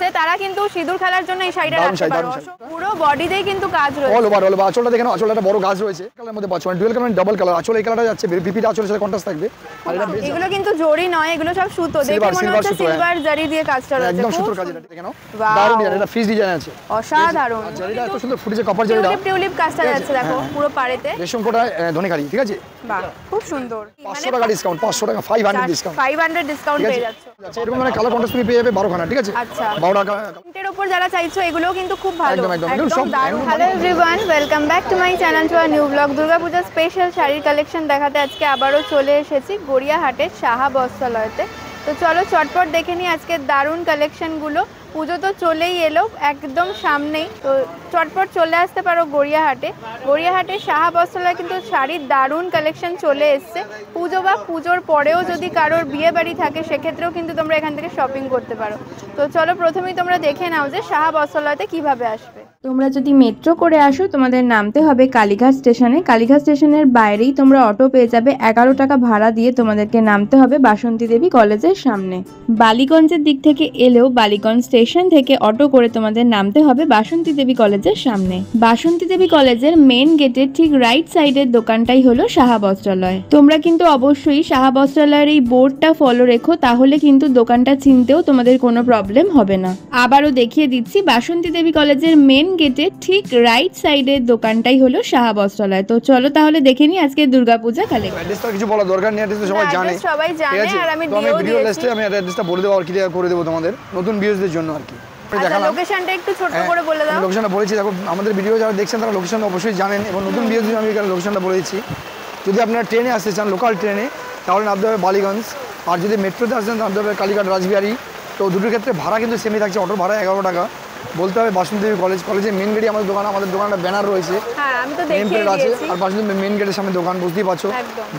হয়েছে তারা কিন্তু সিঁদুর খেলার জন্য এই শাড়িটা রাখতে পারো। পুরো বডিতেই কিন্তু কাজ রয়েছে। অল ওভার আঁচলটা দেখেন, আঁচলটা একটা বড় কাজ রয়েছে। কালারের মধ্যে পাচ্ছ, মানে ডুয়াল কালার ডাবল কালার। আঁচল এই কালারটা যাচ্ছে, বিপিটা আঁচলের সাথে কন্ট্রাস্ট থাকবে। আর এটা এগুলো কিন্তু জড়ি নয়, এগুলো সব সুতো। দেখে মনে হচ্ছে সিলভার জারি দিয়ে কাজটা রয়েছে। একদম সুতোর কাজ। এটা দেখেন দারুণ, এটা ফ্রিজ ডিজাইন আছে, অসাধারণ। জারিটা এত সুন্দর ফুটেছে, কপার জারিটা। টিউলিপ কাজটা যাচ্ছে দেখো পুরো পাড়েতে। রেশম কোটা ধনেখালি, ঠিক আছে। বাহ, খুব সুন্দর। 500 টাকা ডিসকাউন্ট, 500 টাকা 500 ডিসকাউন্ট, 500 ডিসকাউন্ট পেয়ে যাচ্ছে। আচ্ছা, এরকম মানে কালার কন্ট্রাস্ট তুমি পেয়ে যাবে 12 খানা, ঠিক আছে। আচ্ছা, 12 টাকা প্রিন্টের উপর যারা চাইছো এগুলো কিন্তু খুব ভালো, একদম সব দারুণ। Hello everyone, welcome back to my channel, to a new blog. Durga Puja special শাড়ির কালেকশন দেখাতে আজকে আবারও চলে এসেছি গড়িয়াহাটের সাহা বস্ত্রালয়তে। তো চলো চটপট দেখে নিই আজকে দারুণ কালেকশনগুলো। পুজো তো চলেই এলো একদম সামনেই, তো চটপট চলে আসতে পারো গড়িয়াহাটে। গড়িয়াহাটের সাহা বস্ত্রালয় কিন্তু শাড়ির দারুণ কালেকশন চলে এসছে। পুজো বা পুজোর পরেও যদি কারোর বিয়ে বাড়ি থাকে সেক্ষেত্রেও কিন্তু তোমরা এখান থেকে শপিং করতে পারো। তো চলো প্রথমেই তোমরা দেখে নাও যে সাহা বস্ত্রালয়তে কিভাবে আসবে। তোমরা যদি মেট্রো করে আসো তোমাদের নামতে হবে কালীঘাট স্টেশনে। কালীঘাট স্টেশনের বাইরেই তোমরা অটো পেয়ে যাবে। 11 টাকা ভাড়া দিয়ে তোমাদেরকে নামতে হবে বাসন্তী দেবী কলেজের সামনে। বালিগঞ্জের দিক থেকে এলেও বালিগঞ্জ স্টেশন থেকে অটো করে তোমাদের নামতে হবে বাসন্তী দেবী কলেজের সামনে। বাসন্তী দেবী কলেজের মেন গেটের ঠিক রাইট সাইডের দোকানটাই হলো সাহা বস্ত্রালয়। তোমরা কিন্তু অবশ্যই সাহা বস্ত্রালয়ের এই বোর্ডটা ফলো রেখো, তাহলে কিন্তু দোকানটা চিনতেও তোমাদের কোনো প্রবলেম হবে না। আবারও দেখিয়ে দিচ্ছি, বাসন্তী দেবী কলেজের মেন গেটে ঠিক রাইট সাইডের দোকানটাই হলো সাহা বস্ত্রালয়। তো চলো তাহলে দেখে নিই আজকে দুর্গাপূজা কালেকশন। অ্যাড্রেসটা কিছু বলা দরকার নেই, অ্যাড্রেস সবাই জানে, আর আমি ভিডিও লিস্টে আমি অ্যাড্রেসটা বলে দেবো আর ক্লিয়ার করে দেবো তোমাদের নতুন ভিউয়ারদের জন্য আর কি। দেখালাম লোকেশনটা একটু ছোট করে বলে দাও। লোকেশনটা বলেছি, দেখো আমাদের ভিডিও যারা দেখছেন তারা লোকেশন অবশ্যই জানেন, এবং নতুন ভিউয়ারদের আমি এখানে লোকেশনটা বলে দিচ্ছি। যদি আপনারা ট্রেনে আসতে চান লোকাল ট্রেনে তাহলে নামতে হবে বালিগঞ্জ, আর যদি মেট্রোতে আসতেন নামতে হবে কালীঘাট রাজবিহারী। তো দুটোর ক্ষেত্রে ভাড়া কিন্তু সেমই থাকছে, অটোর ভাড়া 11 টাকা। বলতে হবে বাসন্তী দেবী কলেজ, কলেজের মেন গেটে আমাদের দোকান, আমাদের দোকানটা ব্যানার রয়েছে, নেম প্লেট আছে, আর বাসন্তী মেন গেটের সামনে দোকান, বুঝতেই পারছো।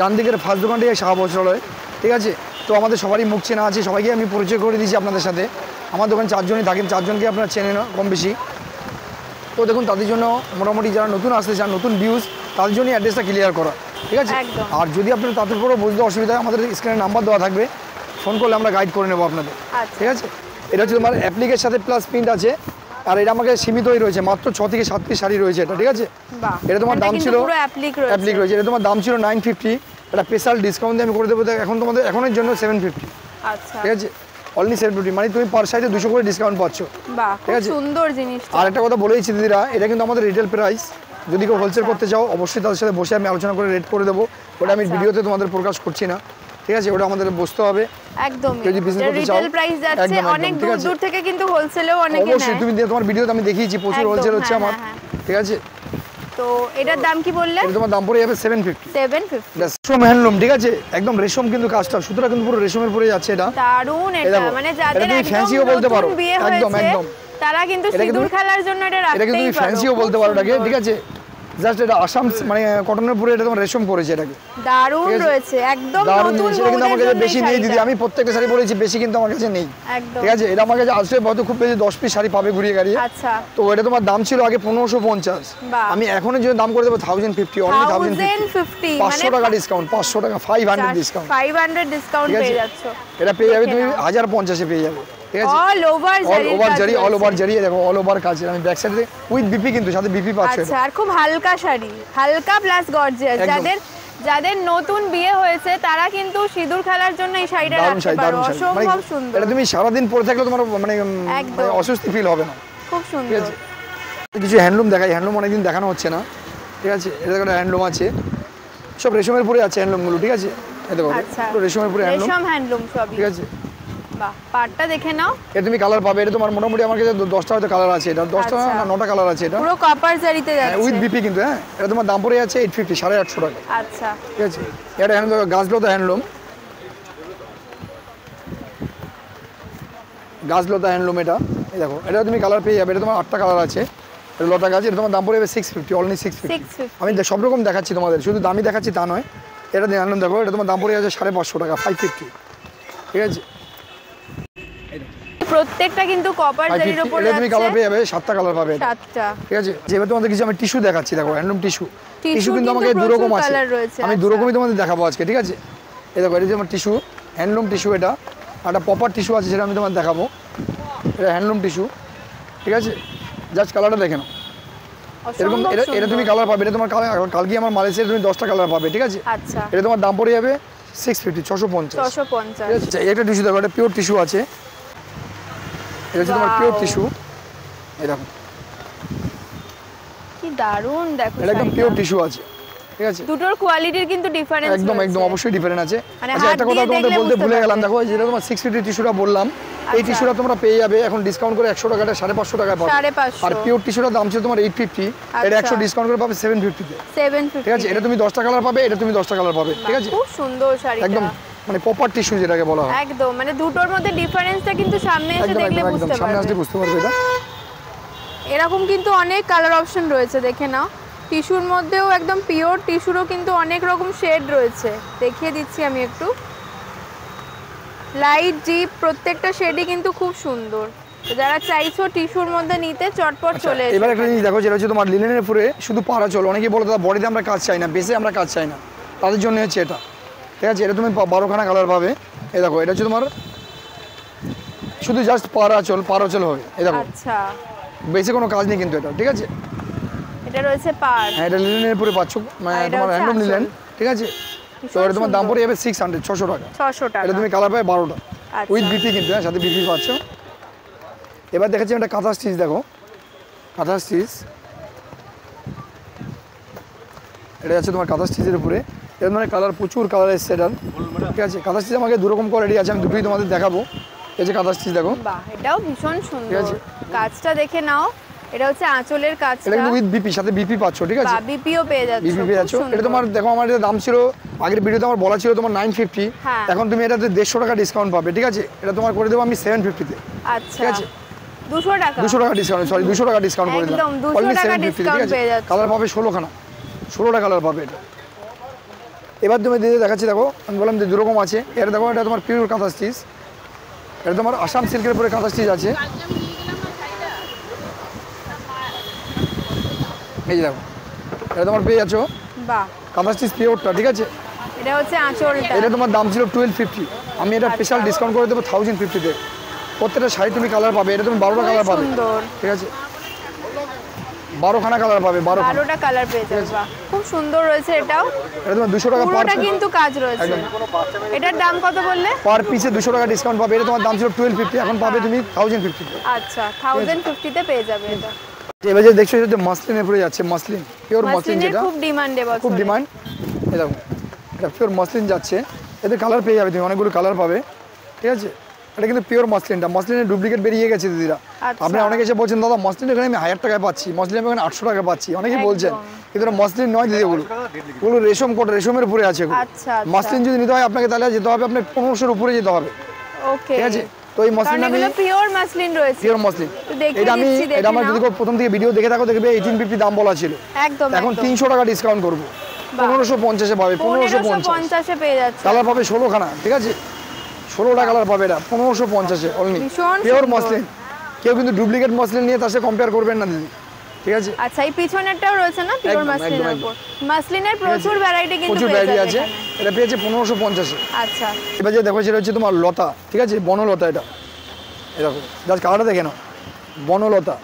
ডান দিকের ফার্স্ট দোকানটাই সাহা বস্ত্রালয়, ঠিক আছে। তো আমাদের সবারই মুখ চেনা আছে, সবাইকে আমি পরিচয় করে দিয়েছি আপনাদের সাথে। আমার দোকান 4 জনই থাকেন, 4 জনকে আপনারা চেনেন কম বেশি। তো দেখুন তাদের জন্য মোটামুটি যারা নতুন আসতে চান, নতুন ভিউজ, তাদের জন্য অ্যাড্রেসটা ক্লিয়ার করা, ঠিক আছে। আর যদি আপনার তাদের পরেও বুঝতে অসুবিধা হয় আমাদের স্ক্রিনে নাম্বার দেওয়া থাকবে, ফোন করলে আমরা গাইড করে নেবো আপনাদের, ঠিক আছে। এটা হচ্ছে তোমার অ্যাপ্লিকের সাথে প্লাস প্রিন্ট আছে, আর এটা আমাকে সীমিতই রয়েছে, মাত্র 6 থেকে 7 পিস শাড়ি রয়েছে এটা, ঠিক আছে। এটা তোমার দাম ছিল অ্যাপ্লিক রয়েছে, এটা তোমার দাম ছিল 950, এটা স্পেশাল ডিসকাউন্ট দিয়ে আমি করে দেবো এখন তোমাদের এখনের জন্য 750, ঠিক আছে। অনলি 750, মানে তুমি পার সাইডে 200 করে ডিসকাউন্ট পাচ্ছ, ঠিক আছে। সুন্দর জিনিস। আর একটা কথা বলেইছি দিদিরা, এটা কিন্তু আমাদের রিটেল প্রাইস। যদি কেউ হোলসেল করতে চাও অবশ্যই তাদের সাথে বসে আমি আলোচনা করে রেট করে দেবো, ওটা আমি ভিডিওতে তোমাদের প্রকাশ করছি না, ঠিক আছে। ওটা আমাদের বসতে হবে একদম। যদি বিজনেস করতে চাও রিটেল প্রাইস যাচ্ছে, অনেক দূর থেকে কিন্তু হোলসেলেও অনেকে নেয়। অবশ্যই তুমি তোমার ভিডিওতে আমি দেখিয়েছি প্রচুর হোলসেল হচ্ছে আমার, ঠিক আছে। তো এটার দাম কি বললে? এটা তোমার দাম পড়ে যাবে 750। রেশম হ্যান্ডলুম, ঠিক আছে, একদম রেশম কিন্তু কাজটা, সুতরাং কিন্তু পুরো রেশমের পরে যাচ্ছে এটা। দারুণ এটা, মানে যাদের ফ্যান্সিও বলতে পারো, একদম তারা কিন্তু সিঁদুর খেলার জন্য এটা রাখতেই পারো। এটা কিন্তু ফ্যান্সিও বলতে পারো এটাকে, ঠিক আছে। জাস্ট এটা আসাম মানে কটনের পুরো এটা তোমার রেশম করেছে এটাকে, দারুণ রয়েছে একদম নতুন। এটা কিন্তু আমার কাছে বেশি নেই দিদি, আমি প্রত্যেকটা শাড়ি পরেছি, বেশি কিন্তু আমার কাছে নেই, ঠিক আছে। এটা আমার কাছে আসলে হয়তো খুব বেশি 10 পিস শাড়ি পাবে ঘুরিয়ে গাড়িয়ে। আচ্ছা, তো এটা তোমার দাম ছিল আগে 1550, আমি এখনের জন্য দাম করে দেবো 1050, অনলি 1050, 500 টাকা ডিসকাউন্ট, 500 টাকা 500 ডিসকাউন্ট, 500 ডিসকাউন্ট পেয়ে যাচ্ছ। এটা পেয়ে যাবে তুমি 1050 এ পেয়ে যাবে, ঠিক আছে। অল ওভার জারি, দেখো অল ওভার কাজ। আমি ব্যাক সাইডে উইথ বিপি, কিন্তু সাথে বিপি পাচ্ছ। আচ্ছা, আর খুব হালকা শাড়ি, হালকা প্লাস গর্জিয়াস। যাদের নতুন বিয়ে হয়েছে তারা কিন্তু সিঁদুর খেলার জন্য এই শাড়িটা রাখতে পারো, অসম্ভব সুন্দর। এটা তুমি সারা দিন পরে থাকলে তোমার মানে অস্বস্তি ফিল হবে না, খুব সুন্দর। কিছু হ্যান্ডলুম দেখাই, হ্যান্ডলুম অনেকদিন দেখানো হচ্ছে না, ঠিক আছে। এটা একটা হ্যান্ডলুম আছে, সব রেশমের পরে আছে হ্যান্ডলুমগুলো, ঠিক আছে। এই দেখো রেশমের পরে হ্যান্ডলুম সব, ঠিক আছে। বাহ, পাটটা দেখে নাও। এটা তুমি কালার পাবে, এটা তোমার মোটামুটি আমার কাছে 10টা হয়তো কালার আছে, এটা 10টা না 9টা কালার আছে। এটা পুরো কপার জারিতে যাচ্ছে, উইথ বিপি কিন্তু। হ্যাঁ, এটা তোমার দাম পড়ে যাচ্ছে 850, 850 টাকা। আচ্ছা, ঠিক আছে। এটা হ্যান্ডলুম, গাছলতা হ্যান্ডলুম, গাছলতা হ্যান্ডলুম। এটা এই দেখো, এটা তুমি কালার পেয়ে যাবে, এটা তোমার 8টা কালার আছে, এটা লতা গাছ। এটা তোমার দাম পড়ে যাবে 650, অনলি 650। আমি সব রকম দেখাচ্ছি তোমাদের, শুধু দামি দেখাচ্ছি তা নয়। এটা হ্যান্ডলুম দেখো, এটা তোমার দাম পড়ে যাচ্ছে 550 টাকা, 550, ঠিক আছে। প্রত্যেকটা কিন্তু কপার জারির উপর আছে। তুমি কালার পেয়ে যাবে, 7টা কালার পাবে, 7টা, ঠিক আছে। যেভাবে তোমাদের কিছু আমি টিস্যু দেখাচ্ছি, দেখো হ্যান্ডলুম টিস্যু কিন্তু আমাকে দু রকম আছে, আমি দু রকমই তোমাদের দেখাবো আজকে, ঠিক আছে। এই দেখো, এটা যে আমার টিস্যু, হ্যান্ডলুম টিস্যু, এটা একটা প্রপার টিস্যু আছে, সেটা আমি তোমাদের দেখাবো। এটা হ্যান্ডলুম টিস্যু, ঠিক আছে। জাস্ট কালারটা দেখে নাও, এরকম এটা তুমি কালার পাবে। এটা তোমার কালকে আমার মালয়েশিয়ার তুমি 10টা কালার পাবে, ঠিক আছে। আচ্ছা, এটা তোমার দাম পড়ে যাবে 650, 650। 650। আচ্ছা, একটা টিস্যু দেখো, এটা পিওর টিস্যু আছে, এটা হচ্ছে তোমার পিওর টিস্যু। এই দেখো কি দারুণ, দেখো এটা একদম পিওর টিস্যু আছে, ঠিক আছে। দুটোর কোয়ালিটির কিন্তু ডিফারেন্স একদম একদম অবশ্যই ডিফারেন্ট আছে। মানে আচ্ছা, একটা কথা তোমাদের বলতে ভুলে গেলাম, দেখো যেটা তোমার 650 টিস্যুটা বললাম, এই টিস্যুটা তোমরা পেয়ে যাবে এখন ডিসকাউন্ট করে 100 টাকাটা 550 টাকায় পাবে। 550। আর পিওর টিস্যুটার দাম ছিল তোমার 850, এটা 100 ডিসকাউন্ট করে পাবে 750 তে, 750, ঠিক আছে। এটা তুমি 10টা কালার পাবে, এটা তুমি 10টা কালার পাবে, ঠিক আছে। খুব সুন্দর শাড়িটা, একদম মানে প্রপার টিস্যু যেটাকে বলা হয়। একদম মানে দুটোর মধ্যে ডিফারেন্সটা কিন্তু সামনে এসে একদম দেখলে একদম বুঝতে একদম সামনে পারবে। আসলে বুঝতে পারবে। এটা এরকম কিন্তু অনেক কালার অপশন রয়েছে, দেখে নাও। টিস্যুর মধ্যেও একদম পিওর টিস্যুরও কিন্তু অনেক রকম শেড রয়েছে, দেখিয়ে দিচ্ছি আমি একটু। লাইট ডিপ প্রত্যেকটা শেডই কিন্তু খুব সুন্দর। তো যারা চাইছো টিস্যুর মধ্যে নিতে চটপট চলে এসো। এবার একটা জিনিস দেখো, যেটা হচ্ছে তোমার লিনেনের উপরে শুধু পাড়া চল। অনেকেই বলে দাদা বডিতে আমরা কাজ চাই না, বেসে আমরা কাজ চাই না, তাদের জন্য হচ্ছে এটা, ঠিক আছে। এটা তুমি 12খানা কালার পাবে। এই দেখো এটা হচ্ছে তোমার শুধু জাস্ট পাড়া চল হবে। এই দেখো আচ্ছা, বেশি কোনো কাজ নেই কিন্তু এটা, ঠিক আছে। এটা রয়েছে পার। হ্যাঁ, এটা লিনেনের উপরে পাচ্ছ, মানে আর এটা তোমার হচ্ছে হ্যান্ডলুম আঁচল। লিনেন, ঠিক আছে। তো এটা তোমার দাম পড়ে যাবে 600, 600 টাকা। 600 টাকা। এটা তুমি কালার পাবে 12টা আচ্ছা। উইথ বিপি, কিন্তু হ্যাঁ সাথে বিপি পাচ্ছ। এবার দেখাচ্ছি একটা কাঁথা স্টিচ, দেখো কাঁথা স্টিচ, এটা আছে তোমার কাঁথা স্টিচের উপরে। এর মানে কালার প্রচুর কালার এসছে এটার, ঠিক আছে। কাঁথা স্টিচ আমাকে দুরকম কোয়ালিটি আছে, আমি দুটোই তোমাদের দেখাবো। এই যে কাঁথা স্টিচ দেখো, বাহ, এটাও ভীষণ সুন্দর, ঠিক আছে। কাজটা দেখে নাও। এটা হচ্ছে আঁচলের কাজটা, এটা কিন্তু উইথ বিপি, সাথে বিপি পাচ্ছ, ঠিক আছে। বা বিপিও পেয়ে যাচ্ছে, বিপি পেয়ে যাচ্ছ। এটা তোমার দেখো, আমার এটা দাম ছিল আগের ভিডিওতে আমার বলা ছিল তোমার 950, হ্যাঁ। এখন তুমি এটাতে 150 টাকা ডিসকাউন্ট পাবে, ঠিক আছে। এটা তোমার করে দেবো আমি 750-তে, আচ্ছা, ঠিক আছে। 200 টাকা, 200 টাকা ডিসকাউন্ট, সরি 200 টাকা ডিসকাউন্ট করে দিলাম, একদম 200 টাকা ডিসকাউন্ট পেয়ে যাচ্ছে। কালার পাবে 16খানা, 16টা কালার পাবে এটা। এবার তুমি দিয়ে দেখাচ্ছি, দেখো আমি বললাম যে দুরকম আছে। এটা দেখো, এটা তোমার পিওর কাঁথা স্টিচ, এটা তোমার আসাম সিল্কের উপরে কাঁথা স্টিচ আছে। এই যে দেখো, এটা তোমার পেয়ে যাচ্ছ বাহ, কাঁথা স্টিচ পিওরটা, ঠিক আছে। এটা হচ্ছে আঁচলটা। এটা তোমার দাম ছিল 1250, আমি এটা স্পেশাল ডিসকাউন্ট করে দেবো 1050-তে। প্রত্যেকটা শাড়ি তুমি কালার পাবে, এটা তুমি 12টা কালার পাবে, সুন্দর, ঠিক আছে। 12খানা কালার পাবে, 12টা কালার পেয়ে যাবে, বাহ খুব সুন্দর রয়েছে। এটাও এটা তোমার 200 টাকা পার পুরোটা কিন্তু কাজ রয়েছে। এটার দাম কত বললে? পার পিসে 200 টাকা ডিসকাউন্ট পাবে। এটা তোমার দাম ছিল 1250, এখন পাবে তুমি 1050-তে। আচ্ছা, 1050-তে পেয়ে যাবে এটা। এবার যে দেখছো যে মাসলিনের উপরে যাচ্ছে, মাসলিন পিওর মাসলিন, মাসলিনের যেটা খুব ডিমান্ড এবছর, খুব ডিমান্ড। এই দেখো এটা পিওর মাসলিন যাচ্ছে, এতে কালার পেয়ে যাবে তুমি, অনেকগুলো কালার পাবে, ঠিক আছে। এটা কিন্তু পিওর মাসলিনটা, মাসলিনের ডুপ্লিকেট বেরিয়ে গেছে দিদিরা। আচ্ছা। আপনি অনেকে এসে বলছেন দাদা মাসলিন এখানে আমি 1000 টাকায় পাচ্ছি, মাসলিন আমি এখানে 800 টাকা পাচ্ছি, অনেকেই বলছেন, কিন্তু এটা মাসলিন নয় দিদি, ওগুলো রেশম কোট, রেশমের উপরে আছে। আচ্ছা, মাসলিন যদি নিতে হয় আপনাকে, তাহলে যেতে হবে আপনার 1500-এর উপরে যেতে হবে, ওকে, ঠিক আছে। তো এই মাসলিন আমি পিওর মাসলিন রয়েছে, পিওর মাসলিন, দেখিয়ে এটা আমি দিচ্ছি, দেখে এটা আমার নাও। যদি প্রথম থেকে ভিডিও দেখে থাকো দেখবে 1850 দাম বলা ছিল, একদম এখন একদম 300 টাকা ডিসকাউন্ট করবো, 1550-এ পাবে, 1550 1550-এ পেয়ে যাচ্ছে। কালার পাবে 16খানা, ঠিক আছে। 16টা কালার পাবে এটা 1550-এ অনলি, ভীষণ পিওর সুন্দর। মাসলিন। কেউ কিন্তু ডুপ্লিকেট মাসলিন নিয়ে তার সাথে কম্পেয়ার করবেন না দিদি, ঠিক আছে। আচ্ছা, এই পিছনেরটাও রয়েছে না পিওর একদম, মাসলিনের একদম, উপর? মাসলিনের প্রচুর ভ্যারাইটি কিন্তু প্রচুর পেয়ে ভ্যারাইটি যাবে আছে, এখানে। এটা পেয়েছে 1550-এ। আচ্ছা, এবার যে দেখো সেটা হচ্ছে তোমার লতা, ঠিক আছে, বনলতা। এটা এরকম জাস্ট কালারটা দেখে নাও, বনলতা,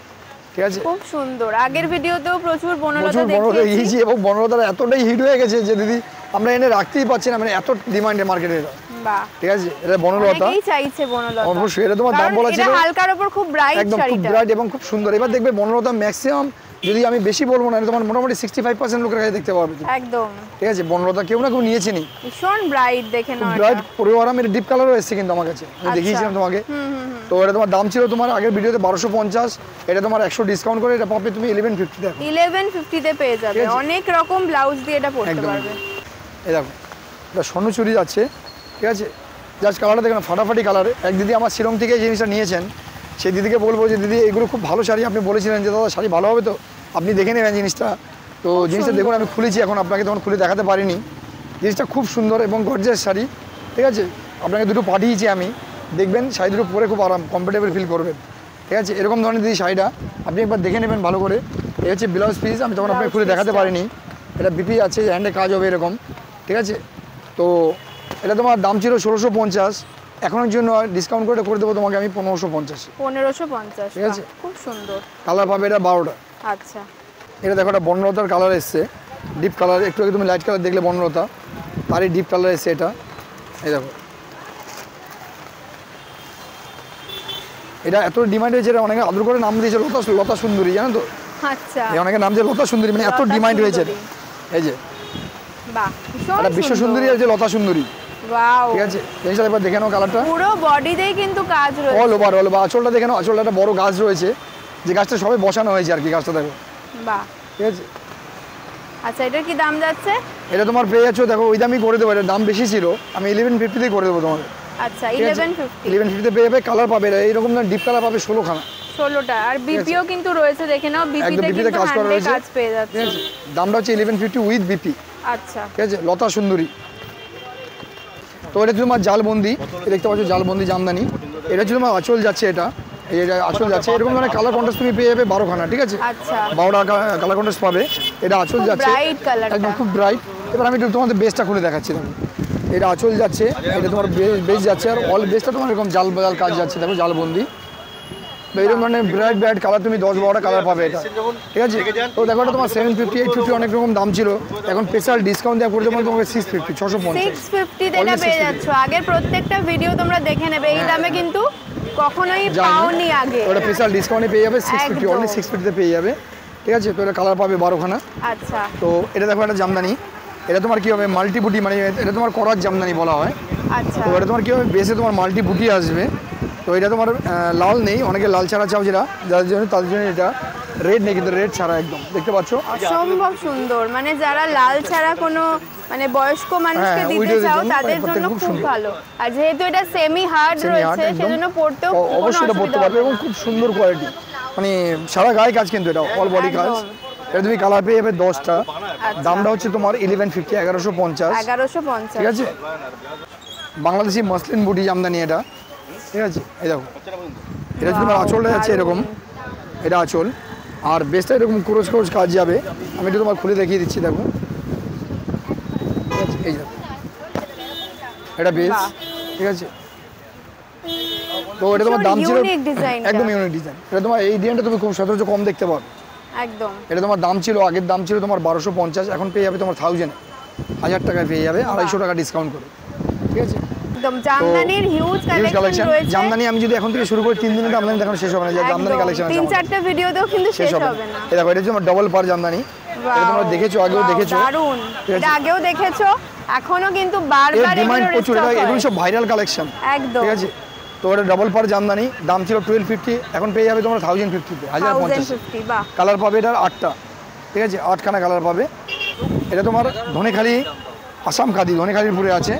ঠিক আছে। খুব সুন্দর। আগের ভিডিওতেও প্রচুর বনলতা প্রচুর বনলতা দেখিয়েছি। হিজি, এবং বনলতার এতটাই হিট হয়ে গেছে যে দিদি আমরা এনে রাখতেই পারছি না, মানে এত ডিমান্ডে মার্কেটে এটা, বাহ, ঠিক আছে। এটা বনলতা, অনেকেই চাইছে বনলতা। অবশ্যই এটা তোমার দাম কারণ বলা এটা ছিল হালকার উপর খুব ব্রাইট একদম, খুব শাড়িটা। ব্রাইট এবং খুব সুন্দর। এবার দেখবে বনলতা ম্যাক্সিমাম, যদি আমি বেশি বলবো না, তোমার মোটামুটি 65% লোকের কাছে দেখতে পাবে তুমি, একদম ঠিক আছে। বনলতা কেউ না কেউ নিয়েছে নি, ভীষণ ব্রাইট, দেখে নাও ব্রাইট এটা। পরেও আরাম। এর ডিপ কালারও এসেছে কিন্তু আমার কাছে, আমি আচ্ছা। দেখিয়েছিলাম তোমাকে। হুম। তো এটা তোমার দাম ছিল তোমার আগের ভিডিওতে 1250, এটা তোমার 100 ডিসকাউন্ট করে এটা পাবে তুমি 1150 দেখো, 1150-তে পেয়ে যাবে। ঠিক আছে। অনেক রকম ব্লাউজ দিয়ে এটা পরতে একদম। পারবে। এই দেখো এটা স্বর্ণচুরি যাচ্ছে, ঠিক আছে। জাস্ট কালারটা দেখুন, ফাটাফাটি কালার। এক দিদি আমার শিলং থেকে এই জিনিসটা নিয়েছেন, সেই দিদিকে বলবো যে দিদি এগুলো খুব ভালো শাড়ি, আপনি বলেছিলেন যে দাদা শাড়ি ভালো হবে, তো আপনি দেখে নেবেন জিনিসটা। তো জিনিসটা দেখুন, আমি খুলেছি এখন, আপনাকে তখন খুলে দেখাতে পারিনি। জিনিসটা খুব সুন্দর এবং গর্জিয়াস শাড়ি, ঠিক আছে। আপনাকে দুটো পাঠিয়েছি আমি, দেখবেন শাড়ি দুটো পরে খুব আরাম, কমফোর্টেবল ফিল করবেন, ঠিক আছে। এরকম ধরনের দিদি শাড়িটা আপনি একবার দেখে নেবেন ভালো করে। এই হচ্ছে ব্লাউজ পিস, আমি তখন আপনাকে খুলে দেখাতে পারিনি। এটা বিপি আছে, হ্যান্ডে কাজ হবে এরকম, ঠিক আছে। তো এটা তোমার দাম ছিল 1650, এখনের জন্য ডিসকাউন্ট করে দেবো তোমাকে আমি 1550। 1550, ঠিক আছে। খুব সুন্দর। কালার পাবে এটা 12টা। আচ্ছা, এটা দেখো একটা বনলতার কালার এসছে, ডিপ কালার। একটু আগে তুমি লাইট কালার দেখলে বনলতা, তারই ডিপ কালার এসছে এটা। এই দেখো, এটা এত ডিমান্ড হয়েছে, এটা অনেকে আদর করে নাম দিয়েছে লতা সুন্দরী, জানো তো? আচ্ছা, এই অনেকে নাম দিয়ে লতা সুন্দরী, মানে এত লতা ডিমান্ড হয়েছে। সুন্দরী। এই যে বাহ, এটা বিশ্ব সুন্দরী আর যে লতা সুন্দরী, ওয়াও, ঠিক আছে। জিনিসটা একবার দেখে নাও কালারটা, পুরো বডিতেই কিন্তু কাজ রয়েছে। অল ওভার আঁচলটা দেখে নাও, আঁচলটা একটা বড় গাছ রয়েছে, যে গাছটা সবে বসানো হয়েছে আর কি, গাছটা দেখো। বাহ, ঠিক আছে। আচ্ছা, এটার কি দাম যাচ্ছে? এটা তোমার পেয়ে যাচ্ছ, দেখো ওই দামই করে দেবো, এটার দাম বেশি ছিল, আমি 1150তেই করে দেবো তোমার। আচ্ছা, 1150। 1150তে পেয়ে যাবে, কালার পাবে এইরকম না, ডিপ কালার পাবে 16খানা। 16টা, আর বিপিও কিন্তু রয়েছে, দেখে নাও, বিপিতে কিন্তু কাজ করা রয়েছে, কাজ পেয়ে যাচ্ছে। ঠিক আছে। দামটা হচ্ছে 1150 উইথ বিপি। আচ্ছা, ঠিক আছে, লতা সুন্দরী। তো এটা তোমার জালবন্দি, দেখতে পাচ্ছ জালবন্দি জামদানি। এটা হচ্ছে তোমার আঁচল যাচ্ছে, এটা এটা আঁচল যাচ্ছে, এরকম মানে কালার কন্ট্রাস্ট তুমি পেয়ে যাবে 12খানা, ঠিক আছে। আচ্ছা, 12টা কালার কন্ট্রাস্ট পাবে। এটা আঁচল যাচ্ছে, ব্রাইট কালারটা, একদম খুব ব্রাইট। এবার আমি একটু তোমাদের বেসটা খুলে দেখাচ্ছি, দেখো এটা আঁচল যাচ্ছে, এটা তোমার বেস যাচ্ছে, আর অল বেসটা তোমার এরকম জাল কাজ যাচ্ছে, দেখো জালবন্দি। তো এরকম মানে ব্রাইট কালার, তুমি 10-12টা কালার পাবে এটা, ঠিক আছে। তো দেখো এটা তোমার 750, 850 অনেক রকম দাম ছিল, এখন স্পেশাল ডিসকাউন্ট দেওয়া করে দেবো তোমাকে 650, 650। 650 তে এটা পেয়ে যাচ্ছ। আগের প্রত্যেকটা ভিডিও তোমরা দেখে নেবে, এই দামে কিন্তু কখনোই পাওনি আগে। ওটা স্পেশাল ডিসকাউন্টে পেয়ে যাবে 650, একদম। অনলি 650তে পেয়ে যাবে, ঠিক আছে। তো এটা কালার পাবে 12খানা। আচ্ছা, তো এটা দেখো একটা জামদানি, এটা তোমার কি হবে মাল্টি বুটি, মানে এটা তোমার করার জামদানি বলা হয়। আচ্ছা, তো এটা তোমার কি হবে, বেসে তোমার মাল্টি বুটি আসবে। তো এটা তোমার লাল নেই, অনেকে লাল ছাড়া চাও, যেটা যাদের জন্য তাদের জন্য এটা রেড নেই, কিন্তু রেড ছাড়া একদম, দেখতে পাচ্ছ অসম্ভব সুন্দর। মানে যারা লাল ছাড়া কোনো মানে বয়স্ক মানুষকে দিতে ওইটার চাও জন্য তাদের প্রত্যেকটা জন্য খুব খুব সুন্দর। ভালো। আর যেহেতু এটা সেমি হার্ড রয়েছে, সেজন্য পড়তেও কোনো অবশ্যই এটা পড়তে অসুবিধা পারবে, হবে এবং না। খুব সুন্দর কোয়ালিটি, মানে সারা গায়ে কাজ, কিন্তু এটা অল বডি কাজ। একদম। এটা তুমি কালার পেয়ে যাবে 10টা। আচ্ছা। দামটা হচ্ছে তোমার 1150, 1150, 1150, ঠিক আছে। বাংলাদেশি মসলিন বুটি জামদানি এটা, ঠিক আছে। এই দেখো, এটা তোমার আঁচলটা যাচ্ছে এরকম, এটা আঁচল, আর বেসটা এরকম ক্রোচ কাজ যাবে। আমি একটু তোমার খুলে দেখিয়ে দিচ্ছি, দেখো, ঠিক আছে। এই দেখো, এটা বেস, বাহ। ঠিক আছে। তো এটা তোমার দাম ছিল ইউনিক ডিজাইন, একদম ইউনিক ডিজাইন। এটা তোমার এই ডিজাইনটা তুমি খুব সচরাচর কম দেখতে পাবে। একদম। এটা তোমার দাম ছিল, আগের দাম ছিল তোমার 1250, এখন পেয়ে যাবে তোমার 1000 টাকায় পেয়ে যাবে, 250 টাকা ডিসকাউন্ট করে, ঠিক আছে। একদম জামদানির হিউজ কালেকশন রয়েছে। জামদানি আমি যদি এখন থেকে শুরু করি 3 দিনে জামদানি দেখানো শেষ হবে না, যে জামদানি কালেকশন আছে 3-4টা ভিডিওতেও কিন্তু শেষ হবে না। এই দেখো, এটা তোমার ডাবল পার জামদানি, এটা তোমরা দেখেছো, আগেও দেখেছো, দারুন। ঠিক আছে। এটা আগেও দেখেছো, এখনো কিন্তু এর বারবার ডিমান্ড এগুলো প্রচুর, রিস্টক এগুলো হয়। সব ভাইরাল কালেকশন, একদম, ঠিক আছে। তো এটা ডাবল পার জামদানি, দাম ছিল 1250, এখন পেয়ে যাবে তোমরা 1050-তে, 1050। 1050, বাহ। কালার পাবে এটার 8টা, ঠিক আছে, 8খানা কালার পাবে। এটা তোমার ধনেখালি আসাম খাদি, ধনেখালির পুরে আছে,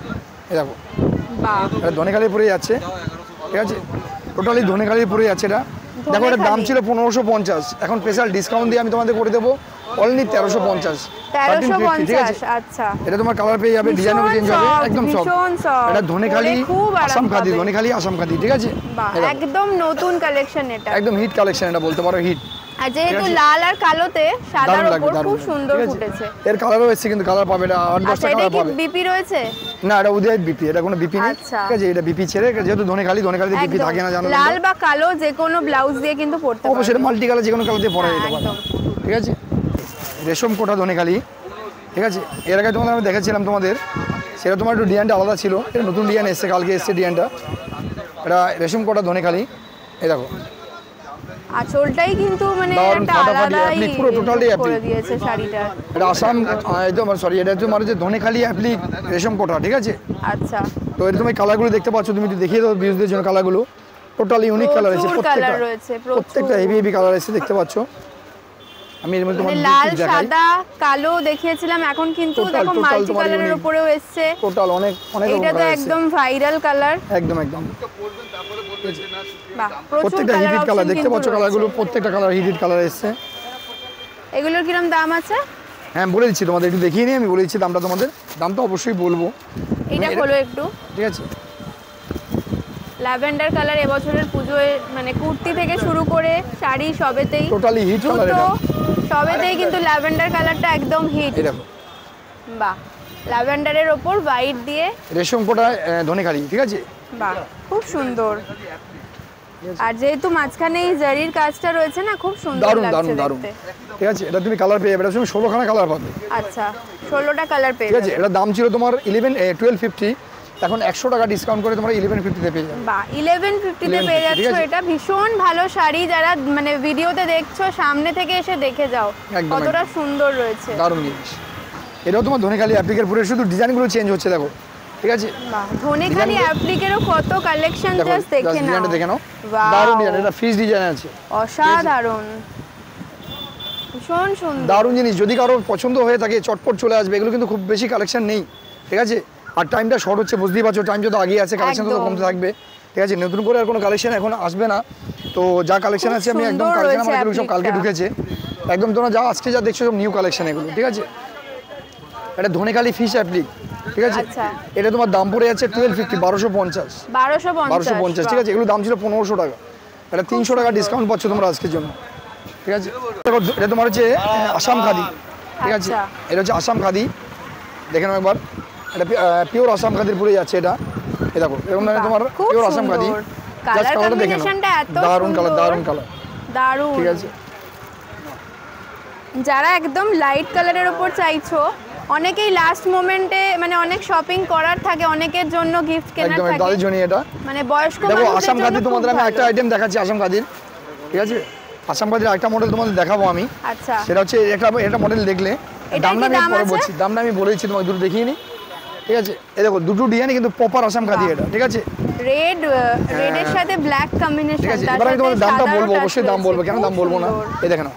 এই দেখো, বাহ, এটা ধনেখালির পুরে যাচ্ছে, ঠিক আছে। টোটালি ধনেখালির পুরে যাচ্ছে এটা। দেখো, এটার দাম ছিল 1550, এখন স্পেশাল ডিসকাউন্ট দিয়ে আমি তোমাদের করে দেবো অনলি 1350, 1350, ঠিক আছে। 1350, আচ্ছা। এটা তোমার কালার পেয়ে যাবে, ডিজাইনও চেঞ্জ হবে, একদম সব। ভীষণ soft, এটা ধনেখালি পরে খুব আরাম আসাম খাদি, পাবে। ধনেখালি আসাম খাদি, ঠিক আছে। বাহ, এই দেখো, একদম নতুন কালেকশন এটা। একদম হিট কালেকশন, এটা বলতে পারো হিট। আর যেহেতু ঠিক আছে। লাল আর কালোতে সাদার দারুণ লাগবে, উপর দারুণ খুব লাগবে, সুন্দর ঠিক আছে। ফুটেছে। এর কালারও এসছে, কিন্তু কালার পাবে এটা 8-10টা আচ্ছা, এটা কালার কি পাবে। বিপি রয়েছে? না, এটা উদয় বিপি, এটা কোনো বিপি নেই, আচ্ছা। ঠিক আছে। এটা বিপি ছেড়ে, যেহেতু ধনেখালিতে বিপি একদম। থাকে না, জানো লাল বা কালো যে কোনো ব্লাউজ দিয়ে কিন্তু পড়তে পারবে। অবশ্যই মাল্টি কালার, যে কোনো কালার দিয়ে পরা হ্যাঁ, যেতে পারে, একদম। ঠিক আছে। রেশম কোটা ধনেখালি, ঠিক আছে। এর আগে তোমাদের আমি দেখাচ্ছিলাম তোমাদের, সেটা তোমার একটু ডিজাইনটা আলাদা ছিল, এটা নতুন ডিজাইন এসছে, কালকে এসছে ডিজাইনটা। এটা রেশম কোটা ধনেখালি, এই দেখো, আঁচলটাই কিন্তু মানে দারুণ একটা ফাটাফাটি আলাদাই অ্যাপ্লিক, পুরো টোটালি করে অ্যাপ্লিক। দিয়েছে শাড়িটা। এটা আসাম, সরি, এটা তোমার হচ্ছে ধনেখালি অ্যাপ্লিক রেশম কোটা, ঠিক আছে। আচ্ছা, তো এটা তুমি কালারগুলো দেখতে পাচ্ছ, তুমি একটু দেখিয়ে দাও ভিউজদের জন্য কালারগুলো। টোটালি ইউনিক কালার এসেছে, প্রচুর কালার রয়েছে, প্রত্যেকটা হেভি কালার এসেছে, দেখতে পাচ্ছ। আমি এর মধ্যে মানে তোমার লাল, দেখাই, সাদা, কালো দেখিয়েছিলাম, এখন কিন্তু Total, দেখো total মাল্টি তোমার কালারের unique। উপরেও এসছে। টোটাল অনেক এটা তো কালার এসেছে, একদম ভাইরাল কালার। একদম। বাহ, প্রচুর প্রত্যেকটা কালার হিট কালার দেখতে পাচ্ছ, কালারগুলো রয়েছে। প্রত্যেকটা কালার হিট কালার এসছে। এগুলোর কিরকম দাম আছে? হ্যাঁ, বলে দিচ্ছি তোমাদের, একটু দেখিয়ে নিই, আমি বলে দিচ্ছি দামটা তোমাদের। দাম তো অবশ্যই বলবো, এটা হলো একটু ঠিক আছে। ল্যাভেন্ডার কালার, এবছরের পুজোয় মানে কুর্তি থেকে শুরু করে শাড়ি সবেতেই, টোটালি হিট কালার জুতো এটা, সবেতেই কিন্তু ল্যাভেন্ডার কালারটা একদম হিট। এই দেখো, বাহ, ল্যাভেন্ডারের ওপর হোয়াইট দিয়ে রেশম কোটা ধনেখালি, ঠিক আছে। বাহ, খুব সুন্দর। আর যেহেতু মাঝখানে এই জারির কাজটা রয়েছে না, খুব সুন্দর দারুণ লাগছে দারুণ দারুণ। দেখতে। ঠিক আছে, এটা তুমি কালার পেয়ে যাবে, এটা তুমি 16খানা কালার পাবে। আচ্ছা, 16টা কালার পেয়ে ঠিক আছে, যাবে। এটা দাম ছিল তোমার 1250, এখন 100 টাকা ডিসকাউন্ট করে তোমরা 1150 তে পেয়ে যাবে। বাহ, 1150 তে পেয়ে 1150, ঠিক যাচ্ছ। আছে? এটা ভীষণ ভালো শাড়ি, যারা মানে ভিডিওতে দেখছো সামনে থেকে এসে দেখে যাও একদম, কতটা একদম। সুন্দর রয়েছে। দারুণ জিনিস। এটাও তোমার ধনেখালি অ্যাপ্লিকের পুরো, শুধু ডিজাইনগুলো চেঞ্জ হচ্ছে দেখো। ঠিক আছে, বাহ, ধনেখালি অ্যাপ্লিকেরও কত কালেকশন, দেখো জাস্ট দেখে নাও। ডিজাইনটা দেখে নাও, Wow, দারুণ ডিজাইন। এটা ফিস ডিজাইন আছে, অসাধারণ, ভীষণ সুন্দর। দারুণ জিনিস। যদি কারো পছন্দ হয়ে থাকে চটপট চলে আসবে, এগুলো কিন্তু খুব বেশি কালেকশন নেই। ঠিক আছে, আর টাইমটা শর্ট হচ্ছে, বুঝতেই পারছো, টাইম যত আগে আছে কালেকশন তত একদম। কমতে থাকবে। ঠিক আছে, নতুন করে আর কোনো কালেকশন এখন আসবে না। তো যা কালেকশন খুব আছে আমি একদম সুন্দর কালেকশন রয়েছে আমার এগুলো সব কালকে applique-টা। ঢুকেছে একদম। তোমরা যা আজকে যা দেখছো সব নিউ কালেকশন এগুলো। ঠিক আছে, এটা ধনেখালি ফিশ অ্যাপ্লিক। ঠিক আছে, আচ্ছা। এটা তোমার দাম পড়ে যাচ্ছে 1250, 1250। 1250। ঠিক আছে, এগুলো দাম ছিল 1500 টাকা, এটা 300 টাকা ডিসকাউন্ট পাচ্ছ তোমরা আজকের জন্য। ঠিক আছে, দেখো এটা তোমার হচ্ছে আসাম খাদি। ঠিক আছে, আচ্ছা। এটা হচ্ছে আসাম খাদি, দেখে নাও একবার। এটা পিওর আসাম খাদির পুরো যাচ্ছে এটা। এই দেখো এরকম মানে তোমার pure Assam khadi. Colour just কালারটা দেখে নাও, কম্বিনেশনটা এত দারুণ কালার, সুন্দর, দারুণ কালার। দারুণ। ঠিক আছে, যারা একদম লাইট কালারের উপর চাইছো, অনেকেই লাস্ট মোমেন্টে মানে অনেক শপিং করার থাকে, অনেকের জন্য গিফট কেনার একদম থাকে, তাদের জন্য এটা। মানে বয়স্ক দেখো মানুষদের আসাম জন্য খাদি খুব তোমাদের আমি একটা ভালো। আইটেম দেখাচ্ছি আসাম খাদির। ঠিক আছে, আসাম খাদির একটা মডেল তোমাদের দেখাবো আমি। আচ্ছা, সেটা হচ্ছে এটা মডেল দেখলে এটার দামটা কি আমি দাম পরে আছে? বলছি, দামটা আমি বলেছি তোমাকে, দুটো দেখিয়ে নি। ঠিক আছে, এই দেখো দুটো ডিজাইন কিন্তু প্রপার আসাম খাদি এটা। ঠিক আছে, রেডের সাথে ব্ল্যাক কম্বিনেশন, ঠিক আছে, এবার আমি তোমাদের দামটা বলবো, অবশ্যই দাম বলবো, কেন দাম বলবো না। এই দেখে নাও,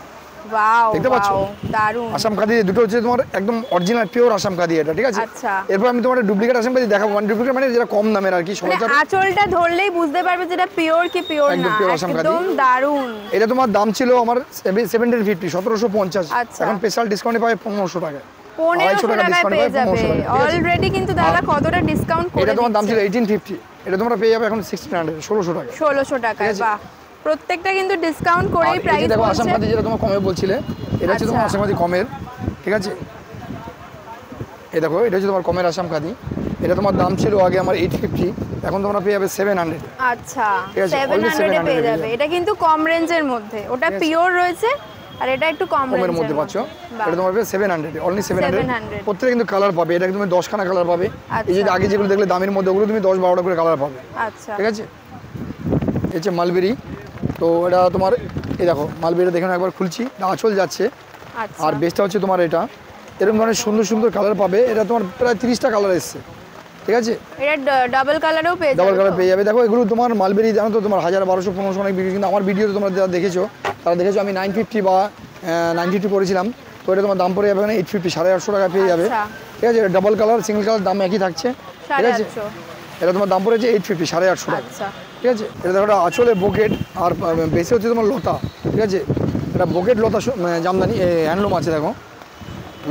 ওয়াও, দেখতে পাচ্ছ? দারুণ। আসাম খাদি দুটো হচ্ছে তোমার একদম অরিজিনাল পিওর আসাম খাদি এটা। ঠিক আছে, আচ্ছা। এরপর আমি তোমার ডুপ্লিকেট আসাম খাদি দেখাবো, মানে ডুপ্লিকেট মানে যেটা কম দামের আর কি, সবাই মানে আঁচলটা ধরলেই বুঝতে পারবে যেটা পিওর কি পিওর একদম না, pure আসাম খাদি। একদম দারুণ। এটা তোমার দাম ছিল আমার 1750, 1750। আচ্ছা। এখন স্পেশাল ডিসকাউন্টে পাবে 1500 টাকা। 1500 টাকা টাকায় discount পেয়ে পাবে, যাবে 1500 টাকা, ঠিক আছে? অলরেডি, কিন্তু দাদা কতটা ডিসকাউন্ট করে এটা তোমার দাম ছিল দিচ্ছে। 1850, এটা তোমরা পেয়ে যাবে এখন 1600, 1600 টাকা। 1600 টাকায়। ঠিক আছে? বাহ, প্রত্যেকটা কিন্তু ডিসকাউন্ট আর করেই এই যে প্রাইস দেখো আসাম বলছে। খাদি যেটা তোমার কমে বলছিলে, এটা হচ্ছে তোমার আচ্ছা। আসাম খাদি কমের। ঠিক আছে, এই দেখো এটা হচ্ছে তোমার কমের আসাম খাদি। এটা তোমার দাম ছিল আগে আমার 850, এখন তোমরা পেয়ে যাবে 700। আচ্ছা, ঠিক আছে, already 700 এ 700 পেয়ে পেয়ে যাবে। যাবে। এটা কিন্তু কম রেঞ্জের মধ্যে, ওটা ঠিক আছে। পিওর রয়েছে আর এটা একটু কম কমের রেঞ্জের মধ্যে পাচ্ছ। বাহ, এটা তোমার পেয়ে 700, অনলি 700। 700 প্রত্যেকটা কিন্তু কালার পাবে, এটা তুমি 10খানা কালার পাবে। এই যে আচ্ছা। আগে যেগুলো দেখলে দামের মধ্যে, ওগুলো তুমি 10-12টা করে কালার পাবে। আচ্ছা, ঠিক আছে, এই হচ্ছে মালবেরি। তো এটা তোমার এই দেখো মালবেরিটা দেখে নাও একবার, খুলছি, এটা আঁচল যাচ্ছে। আচ্ছা। আর বেসটা হচ্ছে তোমার এটা, এরকম ধরনের সুন্দর সুন্দর কালার পাবে। এটা তোমার প্রায় 30টা কালার এসছে। ঠিক আছে, এটা ডাবল কালারও পেয়ে যাবে। ডাবল কালার তো? পেয়ে যাবে। দেখো এগুলো তোমার মালবেরি জানো তো, তোমার 1000, 1200, 1500 অনেক বিক্রি, কিন্তু আমার ভিডিওতে তোমরা যারা দেখেছো তারা দেখেছো আমি 950 বা 950 করেছিলাম। তো এটা তোমার দাম পড়ে যাবে মানে 850, 850 টাকা পেয়ে যাবে। আচ্ছা। ঠিক আছে, ডাবল কালার সিঙ্গেল কালার দাম একই থাকছে। ঠিক আছে, 850। এটা তোমার দাম পড়েছে 850, 850 টাকা। আচ্ছা, ঠিক আছে, এটা দেখো একটা আঁচলে বোকেট, আর বেশি হচ্ছে তোমার লতা। ঠিক আছে, এটা বোকেট লতা জামদানি হ্যান্ডলুম আছে, দেখো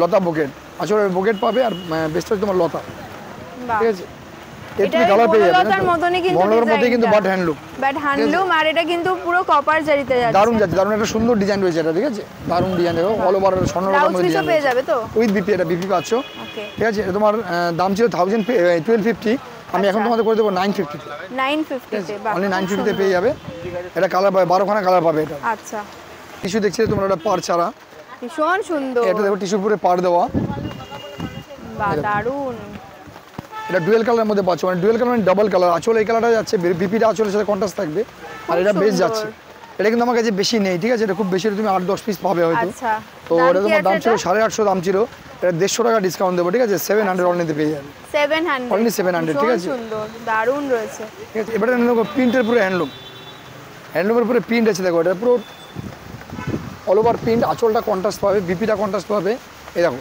লতা বোকেট, আঁচলে বোকেট পাবে, আর বেশটা হচ্ছে তোমার লতা। বাহ, ঠিক আছে, এর এটা তুমি কালার পেয়ে যাবে। বনলতার মতনই কিন্তু বনলতার মধ্যে কিন্তু ডিজাইনটা। বাট হ্যান্ডলুম, বাট হ্যান্ডলুম, আর এটা কিন্তু পুরো কপার জারিতে যাচ্ছে। দারুণ যাচ্ছে, দারুণ একটা সুন্দর ডিজাইন রয়েছে এটা। ঠিক আছে, দারুণ ডিজাইন, দেখো অল ওভার স্বর্ণলতার ব্লাউজ মধ্যে পিসও ডিজাইন পেয়ে যাবে তো? উইথ বিপি, এটা বিপি পাচ্ছ। ওকে, ঠিক আছে, এটা তোমার দাম ছিল 1250, আমি এখন আচ্ছা। তোমাদের করে দেবো 950। 950 তে। বাহ, অনলি খুব 950 তে সুন্দর। পেয়ে যাবে। এটা কালার পাবে, 12খানা কালার পাবে। এটা আচ্ছা, টিস্যু দেখছিলে তোমরা, ওটা পার ছাড়া, ভীষণ সুন্দর। এটা দেখো টিস্যুর উপরে পার দেওয়া। বাহ, দারুণ। এটা ডুয়েল কালারের মধ্যে পাচ্ছ, মানে ডুয়েল কালার মানে ডাবল কালার। আঁচল এই কালারটা যাচ্ছে, বিপিটা আঁচলের সাথে কন্ট্রাস্ট থাকবে, আর এটা বেশ সুন্দর। যাচ্ছে। এটা কিন্তু আমার কাছে বেশি নেই। ঠিক আছে, এটা খুব বেশি হলে তুমি 8-10 পিস পাবে হয়তো। আচ্ছা, তো এটা তোমার দাম ছিল 850 দাম ছিল, এটা 150 টাকা ডিসকাউন্ট দেবো। ঠিক আছে, 700 অনলিতে পেয়ে যাবে। 700, Only 700, ঠিক ভীষণ আছে? সুন্দর, দারুণ রয়েছে। ঠিক আছে, এবারে দেখো প্রিন্টের পুরো হ্যান্ডলুম, হ্যান্ডলুমের পুরো প্রিন্ট আছে। দেখো এটা পুরো অল ওভার প্রিন্ট, আঁচলটা কন্ট্রাস্ট পাবে, বিপিটা কন্ট্রাস্ট পাবে। এই দেখো,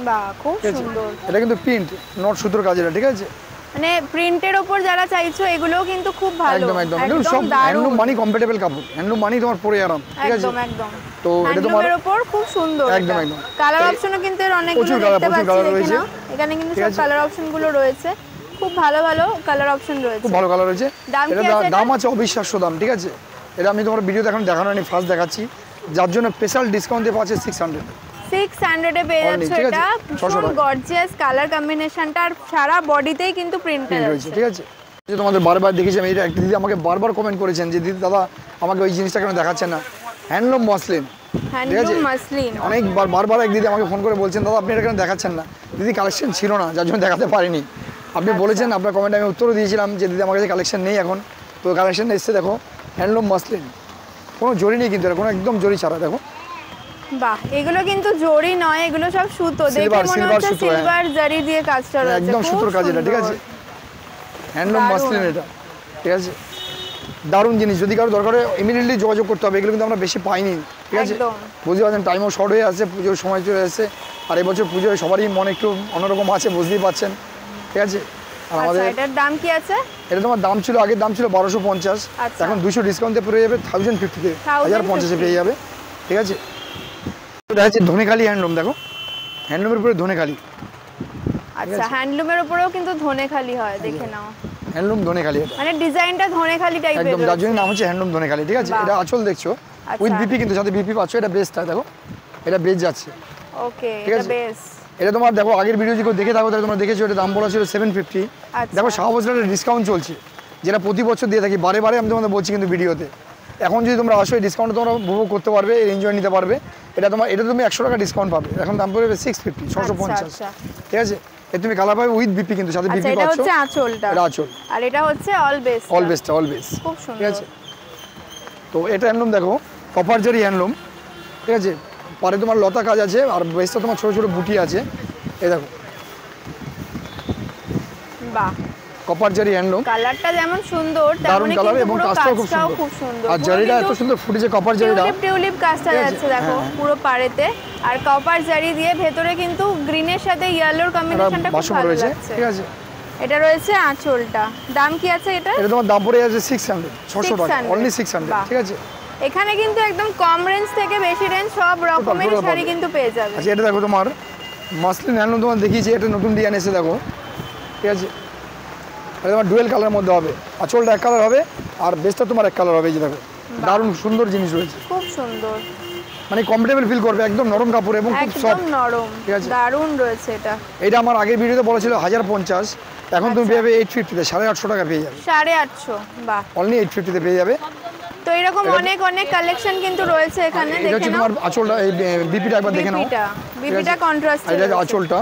বাহ, খুব ঠিক আছে? সুন্দর। এটা কিন্তু প্রিন্ট, নট সুতোর কাজ এটা। ঠিক আছে, মানে প্রিন্টের ওপর যারা চাইছো এগুলোও কিন্তু খুব ভালো। একদম একদম, এগুলো সব হ্যান্ডলুম মানি কমফোর্টেবল কাপড়, হ্যান্ডলুম মানি তোমার পরে আরাম। ঠিক আছে, একদম একদম। তো এটা তোমার হ্যান্ডলুমের ওপর খুব সুন্দর। একদম, একদম। কালার অপশনও কিন্তু এর অনেকগুলো প্রচুর colour, দেখতে প্রচুর পাচ্ছি, colour দেখে রয়েছে। নাও। এখানে কিন্তু ঠিক সব আছে। কালার অপশনগুলো রয়েছে, খুব ভালো ভালো কালার অপশন রয়েছে। খুব ভালো কালার রয়েছে। দাম কি এটা আছে দাম এটার? আছে অবিশ্বাস্য দাম। ঠিক আছে, এটা আমি তোমার ভিডিওতে এখন দেখানো হয়নি, ফার্স্ট দেখাচ্ছি, যার জন্য স্পেশাল ডিসকাউন্ট দিয়ে পাচ্ছে 600। 600 এ পেয়ে Only, যাচ্ছে। ঠিক আছে? এটা 600 ভীষণ টাকা। গর্জিয়াস কালার কম্বিনেশনটা, আর সারা বডিতেই কিন্তু প্রিন্ট প্রিন্ট রয়েছে। আছে। ঠিক আছে, যে তোমাদের বারবার দেখেছি আমি, এটা একটা দিদি আমাকে বারবার কমেন্ট করেছেন যে দিদি দাদা আমাকে ওই জিনিসটা কেন দেখাচ্ছেন না, হ্যান্ডলুম মসলিন, ঠিক আছে। অনেকবার বারবার এক দিদি আমাকে ফোন করে বলছেন দাদা আপনি এটা কেন দেখাচ্ছেন না, দিদি কালেকশন ছিল না যার জন্য দেখাতে পারিনি। আপনি বলেছেন, আপনার কমেন্টে আমি উত্তরও দিয়েছিলাম যে দিদি আমার কাছে কালেকশন নেই এখন, তো কালেকশন এসছে দেখো, হ্যান্ডলুম মসলিন, কোনো জরি নেই কিন্তু, কোনো একদম জরি ছাড়া দেখো। বাহ, এগুলো কিন্তু জরি নয়, এগুলো সব সুতো, দেখে মনে হচ্ছে সিলভার জারি দিয়ে কাজটা রয়েছে, একদম সুতোর কাজ এটা, ঠিক আছে, হ্যান্ডলুম মসলিন এটা, ঠিক আছে, দারুণ জিনিস। যদি কারো দরকার হয় ইমিডিয়েটলি যোগাযোগ করতে হবে, এগুলো কিন্তু আমরা বেশি পাইনি, ঠিক আছে, বুঝতে পারছেন টাইমও শর্ট হয়ে আছে, পুজোর সময় চলে এসেছে, আর এবছর পুজোয় সবারই মনে একটু অন্যরকম আছে, বুঝতেই পারছেন, ঠিক আছে। আর আমাদের এটার দাম কি আছে? এটা তোমার দাম ছিল, আগের দাম ছিল 1250, এখন 200 ডিসকাউন্টে পেয়ে যাবে 1050-তে, 1050-এ পেয়ে যাবে, ঠিক আছে। এটা হচ্ছে ধনেখালি হ্যান্ডলুম, দেখো হ্যান্ডলুমের উপরে ধনেখালি, আচ্ছা, হ্যান্ডলুমের উপরেও কিন্তু ধনেখালি হয়, দেখে নাও, হ্যান্ডলুম ধনেখালি, এটা মানে ডিজাইনটা ধনেখালি টাইপের একদম, যার জন্য নাম হচ্ছে হ্যান্ডলুম ধনেখালি, ঠিক আছে। এটা আঁচল দেখছো উইথ বিপি, কিন্তু সাথে বিপি পাচ্ছ, এটা বেসটা দেখো, এটা বেস যাচ্ছে, ওকে, ঠিক এটা আছে। বেস, এটা তোমার দেখো আগের ভিডিও যদি দেখে থাকো তাহলে তোমরা দেখেছো, এটা দাম বলা ছিল 750, দেখো শাহ বছরের ডিসকাউন্ট চলছে, যেটা প্রতি বছর দিয়ে থাকি, বারে বারে আমি তোমাদের বলছি কিন্তু ভিডিওতে। এখন যদি তোমরা আসো এই ডিসকাউন্ট তোমরা উপভোগ করতে পারবে, এনজয় নিতে পারবে। এটা তুমি 100 টাকা ডিসকাউন্ট পাবে, এখন দাম পড়বে 650, 650, ঠিক আছে। তুমি কালার পাবে উইথ বিপি, কিন্তু সাথে বিপি পাচ্ছ, এটা হচ্ছে আঁচলটা, এটা আঁচল, আর এটা হচ্ছে অল বেস, অল বেস, খুব সুন্দর, ঠিক আছে। তো এটা হ্যান্ডলুম দেখো, কপার জারি হ্যান্ডলুম, ঠিক আছে, পারে তোমার লতা কাজ আছে, আর বেসটা তোমার ছোট ছোট বুটি আছে, এই দেখো, বাহ, কপার জারি হ্যান্ডলুম, কালারটা যেমন সুন্দর দারুণ তেমনি কালার, কিন্তু এবং পুরো কাজটাও খুব সুন্দর, আর জারিটা এত সুন্দর ফুটেছে, কপার জারিটা টিউলিপ কাজটা যাচ্ছে দেখো পুরো পাড়েতে, আর কপার জারি দিয়ে ভেতরে কিন্তু গ্রিনের সাথে ইয়েলোর কম্বিনেশনটা খুব ভালো রয়েছে, লাগছে, ঠিক আছে। এটা রয়েছে আঁচলটা, দাম কি আছে এটা? এটা তোমার দাম পড়ে যাচ্ছে 600 টাকা, অনলি 600, ঠিক আছে। এখানে কিন্তু একদম কম রেঞ্জ থেকে বেশি রেঞ্জ সব রকমের শাড়ি কিন্তু পেয়ে যাবে। আচ্ছা, এটা দেখো তোমার মাসলিন হ্যান্ডলুম, তোমার দেখিয়েছি, এটা নতুন ডিজাইন এসে দেখো, ঠিক আছে, এটা তোমার ডুয়েল কালার মধ্যে হবে, আঁচলটা এক কালার হবে আর বেসটা তোমার এক কালার হবে, এই যে দেখো, দারুণ সুন্দর জিনিস রয়েছে, খুব সুন্দর, মানে কমফোর্টেবল ফিল করবে, একদম নরম কাপড় এবং খুব সফট, একদম নরম, ঠিক আছে, দারুণ রয়েছে এটা। এটা আমার আগের ভিডিওতে বলা ছিল 1050, এখন তুমি পেয়ে যাবে 850-তে, 850 টাকা পেয়ে যাবে, 850, বাহ, অনলি 850-তে পেয়ে যাবে। তো এরকম অনেক অনেক কালেকশন কিন্তু রয়েছে এখানে, এটা হচ্ছে দেখে নাও। তোমার আঁচলটা, এই বিপিটা একবার দেখে নাও, বিপিটা কন্ট্রাস্ট, এটা আঁচলটা,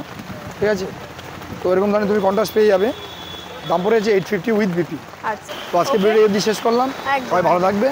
ঠিক আছে। তো এরকম ধরনের তুমি কন্ট্রাস্ট পেয়ে যাবে, দাম পড়ে যাচ্ছে 850 উইথ বিপি। আচ্ছা, তো আজকে ভিডিও শেষ করলাম, সবাই ভালো থাকবে।